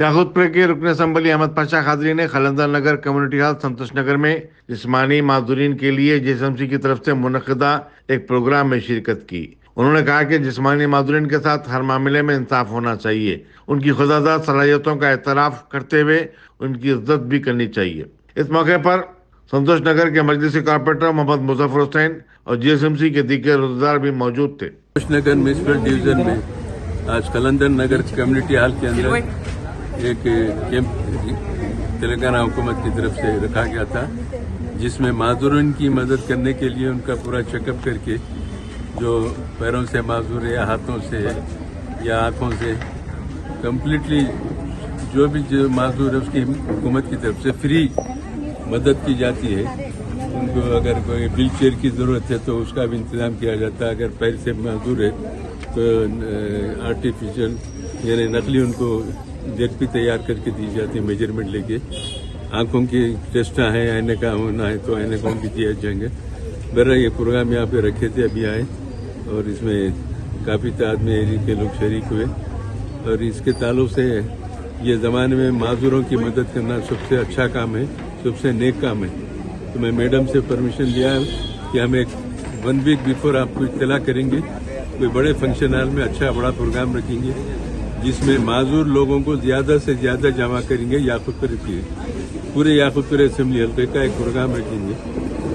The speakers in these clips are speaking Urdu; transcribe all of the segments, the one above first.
یاقوتپور کے رکن اسمبلی احمد پاشا قادری نے خلندر نگر کمیونٹی ہال سنتوش نگر میں جسمانی معذورین کے لیے JSMC کی طرف سے منعقدہ ایک پروگرام میں شرکت کی۔ انہوں نے کہا کہ جسمانی معذورین کے ساتھ ہر معاملے میں انصاف ہونا چاہیے، ان کی خودآزاد صلاحیتوں کا اعتراف کرتے ہوئے ان کی عزت بھی کرنی چاہیے۔ اس موقع پر سنتوش نگر کے مجلسی کارپوریٹر محمد مظفر حسین اور JSMC کے دیگر عہدیدار بھی موجود تھے۔ سنتوش نگر میونسپل ڈویژن میں آج خلندر نگر کمیونٹی ہال کے اندر ایک کیمپ تلنگانہ حکومت کی طرف سے رکھا گیا تھا، جس میں معذورین کی مدد کرنے کے لیے ان کا پورا چیک اپ کر کے جو پیروں سے معذور ہے یا ہاتھوں سے یا آنکھوں سے کمپلیٹلی جو بھی معذور ہے اس کی حکومت کی طرف سے فری مدد کی جاتی ہے۔ ان کو اگر کوئی ویل چیئر کی ضرورت ہے تو اس کا بھی انتظام کیا جاتا ہے، اگر پیر سے معذور ہے تو آرٹیفیشل یعنی نقلی ان کو جیٹ تیار کر کے دی جاتی ہے میجرمنٹ لے کے۔ آنکھوں کی ٹیسٹاں ہیں، آئینے کا ہونا ہے تو آئینے کون بھی کیے جائیں گے۔ برا یہ پروگرام یہاں پہ رکھے تھے، ابھی آئے اور اس میں کافی تعداد میں ایریا کے لوگ شریک ہوئے، اور اس کے تعلق سے یہ زمانے میں معذوروں کی مدد کرنا سب سے اچھا کام ہے، سب سے نیک کام ہے۔ تو میں میڈم سے پرمیشن لیا کہ ہم ایک 1 ویک بیفور آپ کو اطلاع کریں گے، کوئی بڑے فنکشن ہال میں اچھا بڑا پروگرام رکھیں گے جس میں معذور لوگوں کو زیادہ سے زیادہ جمع کریں گے۔ یاقوتپور کے پورے یاقوتپور اسمبلی حلقے کا ایک پروگرام رکھیں گے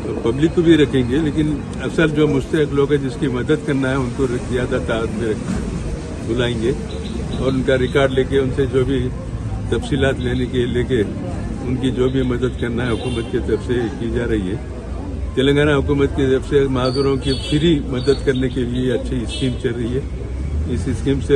اور پبلک کو بھی رکھیں گے، لیکن اصل جو مستحق لوگ ہیں جس کی مدد کرنا ہے ان کو زیادہ تعداد میں بلائیں گے اور ان کا ریکارڈ لے کے ان سے جو بھی تفصیلات لینے کے لے کے ان کی جو بھی مدد کرنا ہے حکومت کی طرف سے کی جا رہی ہے۔ تلنگانہ حکومت کی طرف سے معذوروں کی فری مدد کرنے کے لیے اچھی اسکیم چل رہی ہے۔ اس اسکیم سے